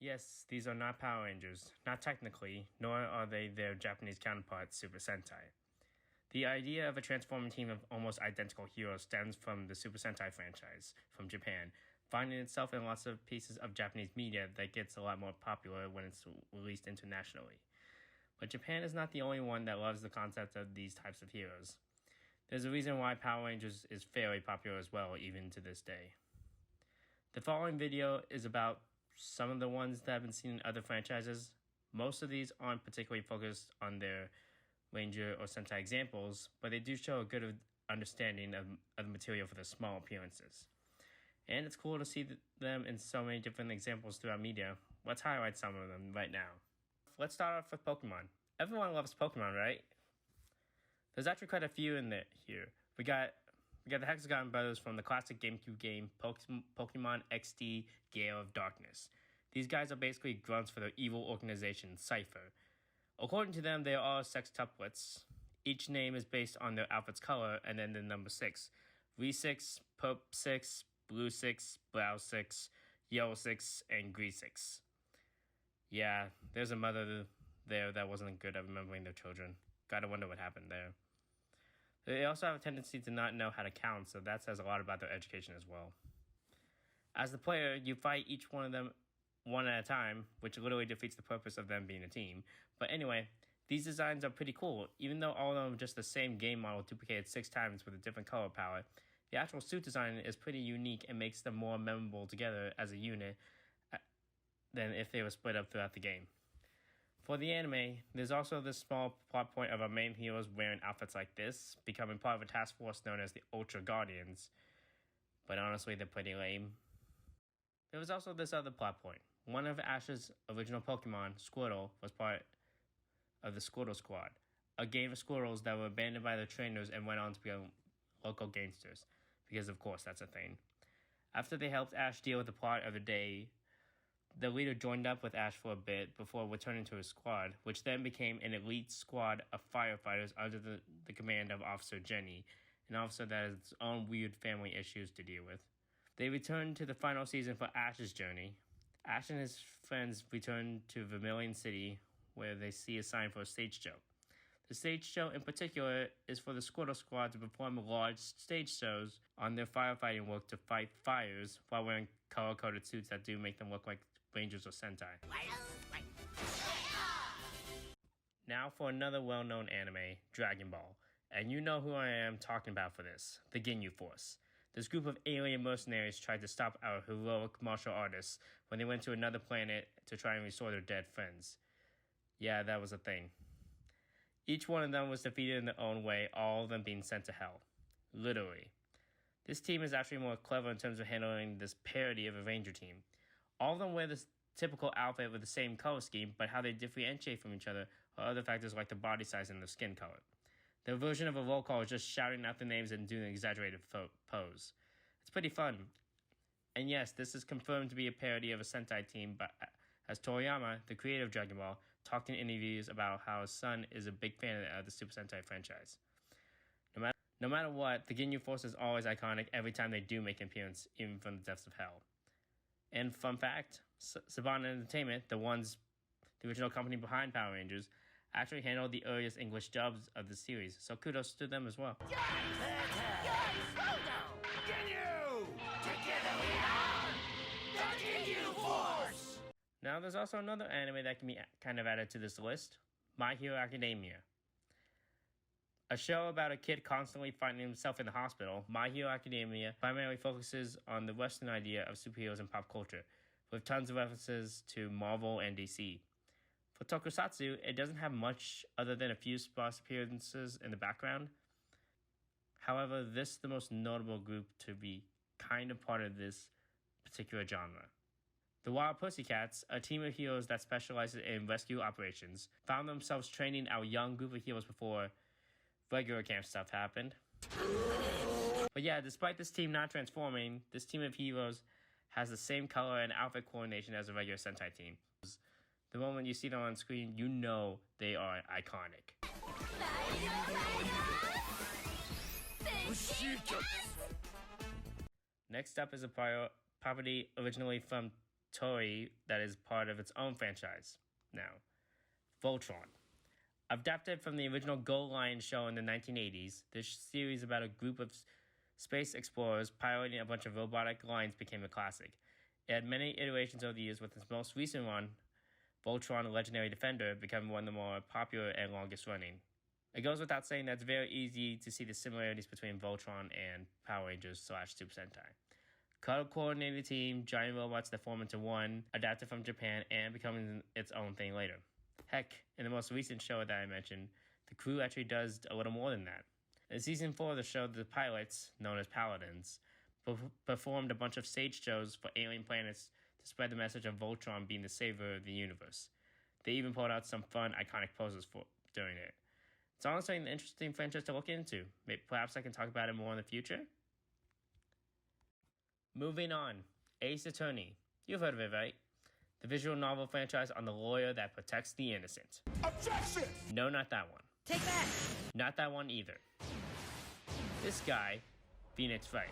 Yes, these are not Power Rangers, not technically, nor are they their Japanese counterparts, Super Sentai. The idea of a transforming team of almost identical heroes stems from the Super Sentai franchise from Japan, finding itself in lots of pieces of Japanese media that gets a lot more popular when it's released internationally. But Japan is not the only one that loves the concept of these types of heroes. There's a reason why Power Rangers is fairly popular as well, even to this day. The following video is about some of the ones that have been seen in other franchises. Most of these aren't particularly focused on their Ranger or Sentai examples, but they do show a good understanding of the material for the small appearances. And it's cool to see them in so many different examples throughout media. Let's highlight some of them right now. Let's start off with Pokemon. Everyone loves Pokemon, right? There's actually quite a few in there here. We got the Hexagon brothers from the classic GameCube game Pokemon XD Gale of Darkness. These guys are basically grunts for their evil organization, Cypher. According to them, they are all sextuplets. Each name is based on their outfit's color and then the number 6. V6, Purp 6, Blue 6, Brown 6, Yellow 6, and Green 6. Yeah, there's a mother there that wasn't good at remembering their children. Gotta wonder what happened there. They also have a tendency to not know how to count, so that says a lot about their education as well. As the player, you fight each one of them one at a time, which literally defeats the purpose of them being a team. But anyway, these designs are pretty cool. Even though all of them are just the same game model duplicated 6 times with a different color palette, the actual suit design is pretty unique and makes them more memorable together as a unit than if they were split up throughout the game. For the anime, there's also this small plot point of our main heroes wearing outfits like this, becoming part of a task force known as the Ultra Guardians. But honestly, they're pretty lame. There was also this other plot point. One of Ash's original Pokemon, Squirtle, was part of the Squirtle Squad, a gang of Squirtles that were abandoned by their trainers and went on to become local gangsters, because of course that's a thing. After they helped Ash deal with the plot of the day, the leader joined up with Ash for a bit before returning to his squad, which then became an elite squad of firefighters under the command of Officer Jenny, an officer that has its own weird family issues to deal with. They returned to the final season for Ash's journey. Ash and his friends return to Vermilion City, where they see a sign for a stage show. The stage show in particular is for the Squirtle Squad to perform large stage shows on their firefighting work to fight fires while wearing color-coded suits that do make them look like Rangers or Sentai. Now for another well-known anime, Dragon Ball. And you know who I am talking about for this, the Ginyu Force. This group of alien mercenaries tried to stop our heroic martial artists when they went to another planet to try and restore their dead friends. Yeah, that was a thing. Each one of them was defeated in their own way, all of them being sent to hell. Literally. This team is actually more clever in terms of handling this parody of a Ranger team. All of them wear this typical outfit with the same color scheme, but how they differentiate from each other are other factors like the body size and their skin color. Their version of a roll call is just shouting out the names and doing an exaggerated pose. It's pretty fun. And yes, this is confirmed to be a parody of a Sentai team, but as Toriyama, the creator of Dragon Ball, talked in interviews about how his son is a big fan of the Super Sentai franchise. No matter what, the Ginyu Force is always iconic every time they do make an appearance, even from the depths of hell. And fun fact, Saban Entertainment, the original company behind Power Rangers, actually handled the earliest English dubs of the series, so kudos to them as well. Guys, slow down! Ginyu! Together we are the Ginyu Force! Now there's also another anime that can be kind of added to this list, My Hero Academia. A show about a kid constantly finding himself in the hospital, My Hero Academia primarily focuses on the Western idea of superheroes in pop culture, with tons of references to Marvel and DC. For Tokusatsu, it doesn't have much other than a few sparse appearances in the background. However, this is the most notable group to be kind of part of this particular genre. The Wild Pussycats, a team of heroes that specializes in rescue operations, found themselves training our young group of heroes before regular camp stuff happened. But yeah, despite this team not transforming, this team of heroes has the same color and outfit coordination as a regular Sentai team. The moment you see them on screen, you know they are iconic. Next up is a property originally from toy that is part of its own franchise now, Voltron. Adapted from the original Go Lion show in the 1980s, this series about a group of space explorers piloting a bunch of robotic lions became a classic. It had many iterations over the years, with its most recent one, Voltron Legendary Defender, becoming one of the more popular and longest running. It goes without saying that it's very easy to see the similarities between Voltron and Power Rangers / Super Sentai. Color-coordinated team, giant robots that form into one, adapted from Japan and becoming its own thing later. Heck, in the most recent show that I mentioned, the crew actually does a little more than that. In Season 4 of the show, the pilots, known as Paladins, performed a bunch of stage shows for alien planets to spread the message of Voltron being the savior of the universe. They even pulled out some fun, iconic poses during it. It's honestly an interesting franchise to look into. Perhaps I can talk about it more in the future? Moving on, Ace Attorney. You've heard of it, right? The visual novel franchise on the lawyer that protects the innocent. Objection! No, not that one. Take that! Not that one either. This guy, Phoenix Wright,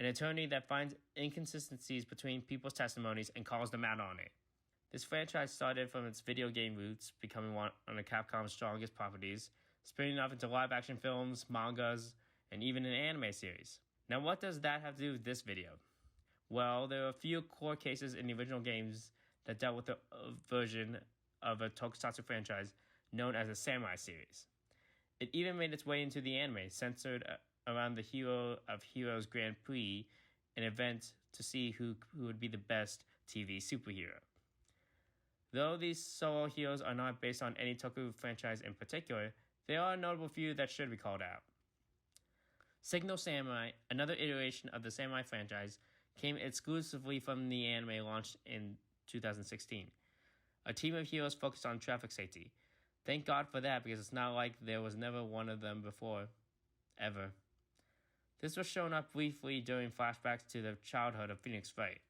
an attorney that finds inconsistencies between people's testimonies and calls them out on it. This franchise started from its video game roots, becoming one of Capcom's strongest properties, spinning off into live-action films, mangas, and even an anime series. Now, what does that have to do with this video? Well, there are a few core cases in the original games that dealt with a version of a tokusatsu franchise known as the Samurai series. It even made its way into the anime, centered around the Hero of Heroes Grand Prix, an event to see who would be the best TV superhero. Though these solo heroes are not based on any toku franchise in particular, there are a notable few that should be called out. Signal Samurai, another iteration of the Samurai franchise, came exclusively from the anime launched in 2016. A team of heroes focused on traffic safety. Thank God for that, because it's not like there was never one of them before. Ever. This was shown up briefly during flashbacks to the childhood of Phoenix Wright.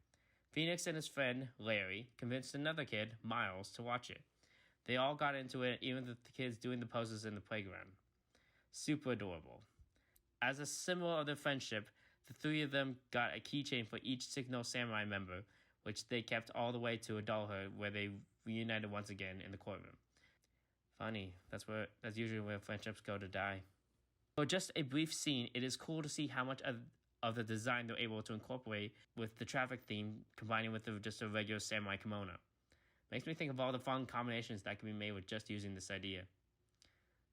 Phoenix and his friend, Larry, convinced another kid, Miles, to watch it. They all got into it, even with the kids doing the poses in the playground. Super adorable. As a symbol of their friendship, the three of them got a keychain for each Signal Samurai member, which they kept all the way to adulthood, where they reunited once again in the courtroom. Funny, that's usually where friendships go to die. For just a brief scene, it is cool to see how much of the design they're able to incorporate with the traffic theme, combining with just a regular samurai kimono. Makes me think of all the fun combinations that can be made with just using this idea.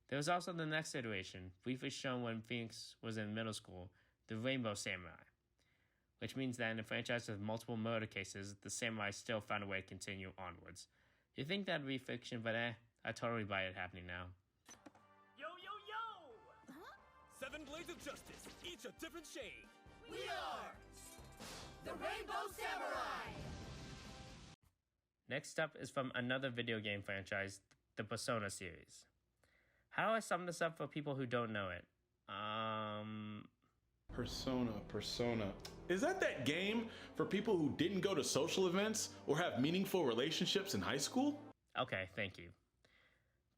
There was also the next iteration, briefly shown when Phoenix was in middle school, the Rainbow Samurai, which means that in a franchise with multiple murder cases, the samurai still found a way to continue onwards. You'd think that'd be fiction, but I totally buy it happening now. Yo, yo, yo! Huh? 7 blades of justice, each a different shade. We are the Rainbow Samurai! Next up is from another video game franchise, the Persona series. How do I sum this up for people who don't know it? Persona. Is that game for people who didn't go to social events or have meaningful relationships in high school? Okay, thank you.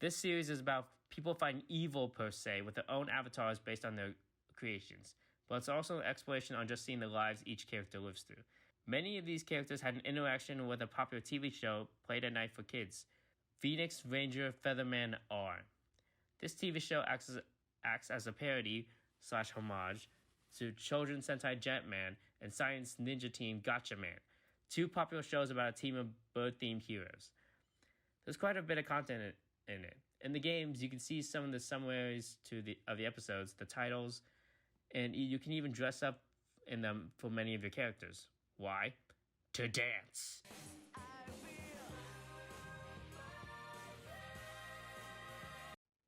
This series is about people fighting evil per se with their own avatars based on their creations, but it's also an exploration on just seeing the lives each character lives through. Many of these characters had an interaction with a popular TV show played at night for kids, Phoenix Ranger Featherman R. This TV show acts as a parody / homage to children's Sentai Jetman and science ninja team Gatchaman, two popular shows about a team of bird-themed heroes. There's quite a bit of content in it. In the games, you can see some of the summaries of the episodes, the titles, and you can even dress up in them for many of your characters. Why? To dance.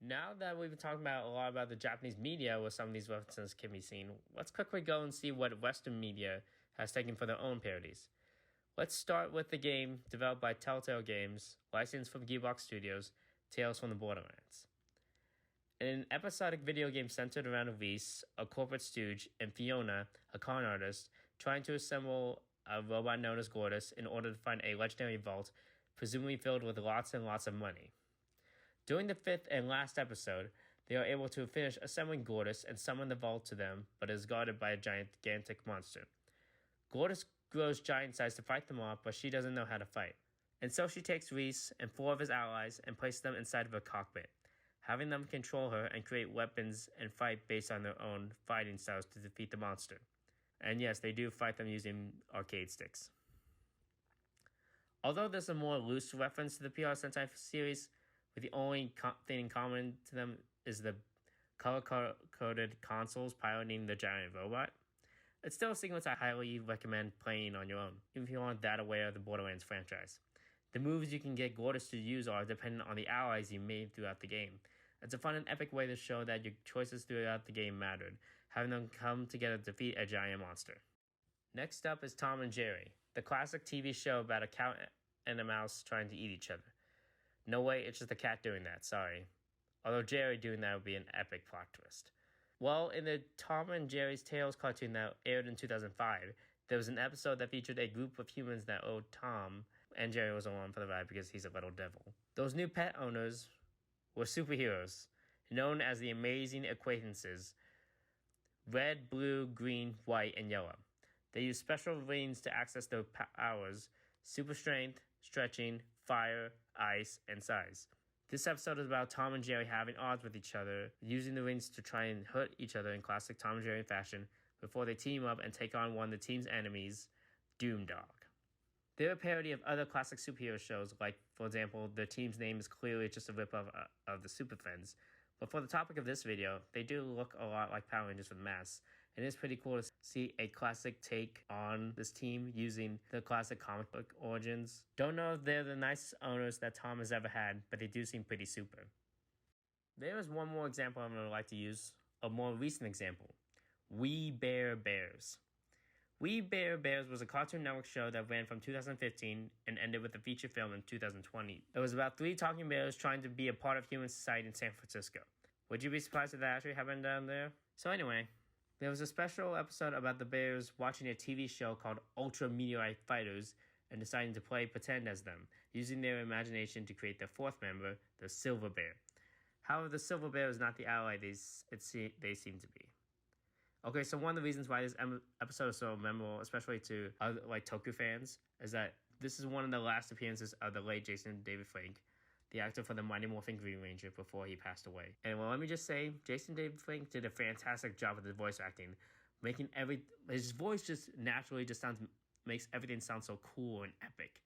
Now that we've been talking about a lot about the Japanese media where some of these references can be seen, let's quickly go and see what Western media has taken for their own parodies. Let's start with the game developed by Telltale Games, licensed from Gearbox Studios, Tales from the Borderlands. In an episodic video game centered around Elise, a corporate stooge, and Fiona, a con artist, trying to assemble a robot known as Gortys in order to find a legendary vault, presumably filled with lots and lots of money. During the 5th and last episode, they are able to finish assembling Gortys and summon the vault to them, but is guarded by a gigantic monster. Gortys grows giant size to fight them off, but she doesn't know how to fight. And so she takes Reese and 4 of his allies and places them inside of a cockpit, having them control her and create weapons and fight based on their own fighting styles to defeat the monster. And yes, they do fight them using arcade sticks. Although there's a more loose reference to the PR Sentai series, with the only thing in common to them is the color-coded consoles piloting the giant robot, it's still a sequence I highly recommend playing on your own, even if you aren't that aware of the Borderlands franchise. The moves you can get Gortys to use are dependent on the allies you made throughout the game. It's a fun and epic way to show that your choices throughout the game mattered, having them come together to defeat a giant monster. Next up is Tom and Jerry, the classic TV show about a cat and a mouse trying to eat each other. No way, it's just a cat doing that, sorry. Although Jerry doing that would be an epic plot twist. Well, in the Tom and Jerry's Tales cartoon that aired in 2005, there was an episode that featured a group of humans that owed Tom, and Jerry was along for the ride because he's a little devil. Those new pet owners were superheroes, known as the Amazing Acquaintances, red, blue, green, white, and yellow. They use special rings to access their powers, super strength, stretching, fire, ice, and size. This episode is about Tom and Jerry having odds with each other, using the rings to try and hurt each other in classic Tom and Jerry fashion before they team up and take on one of the team's enemies, Doomdog. They're a parody of other classic superhero shows, like, for example, their team's name is clearly just a rip-off of the Super Friends. But for the topic of this video, they do look a lot like Power Rangers with masks, and it's pretty cool to see a classic take on this team using the classic comic book origins. Don't know if they're the nicest owners that Tom has ever had, but they do seem pretty super. There is one more example I'm going to like to use, a more recent example. We Bare Bears. We Bare Bears was a Cartoon Network show that ran from 2015 and ended with a feature film in 2020. It was about 3 talking bears trying to be a part of human society in San Francisco. Would you be surprised if that actually happened down there? So anyway, there was a special episode about the bears watching a TV show called Ultra Meteorite Fighters and deciding to play pretend as them, using their imagination to create their 4th member, the Silver Bear. However, the Silver Bear is not the ally they seem to be. Okay, so one of the reasons why this episode is so memorable, especially to other, Toku fans, is that this is one of the last appearances of the late Jason David Frank, the actor for the Mighty Morphin Green Ranger, before he passed away. And well, let me just say, Jason David Frank did a fantastic job with the voice acting, making his voice just naturally makes everything sound so cool and epic.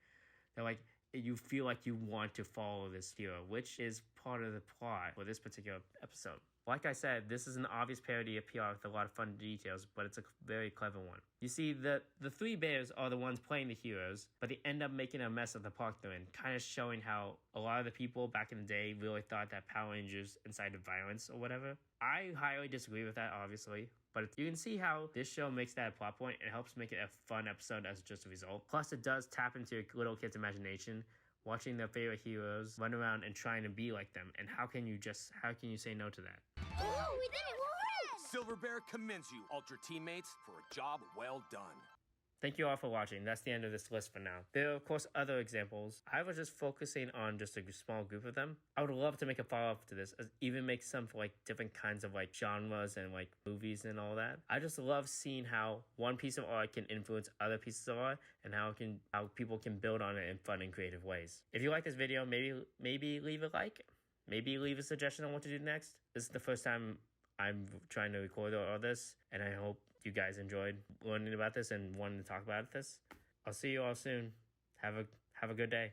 That you feel like you want to follow this hero, which is part of the plot for this particular episode. Like I said, this is an obvious parody of PR with a lot of fun details, but it's a very clever one. You see, the 3 bears are the ones playing the heroes, but they end up making a mess of the park they're in, kind of showing how a lot of the people back in the day really thought that Power Rangers incited violence or whatever. I highly disagree with that, obviously, but you can see how this show makes that a plot point and helps make it a fun episode as just a result. Plus, it does tap into your little kid's imagination, watching their favorite heroes run around and trying to be like them, and how can you say no to that? Oh, we did it! Woohoo! Silver Bear commends you, Ultra teammates, for a job well done. Thank you all for watching. That's the end of this list for now. There are, of course, other examples. I was just focusing on just a small group of them. I would love to make a follow-up to this, even make some for different kinds of genres and movies and all that. I just love seeing how one piece of art can influence other pieces of art and how people can build on it in fun and creative ways. If you like this video, maybe leave a like. Maybe leave a suggestion on what to do next. This is the first time I'm trying to record all this, and I hope you guys enjoyed learning about this and wanting to talk about this. I'll see you all soon. Have a good day.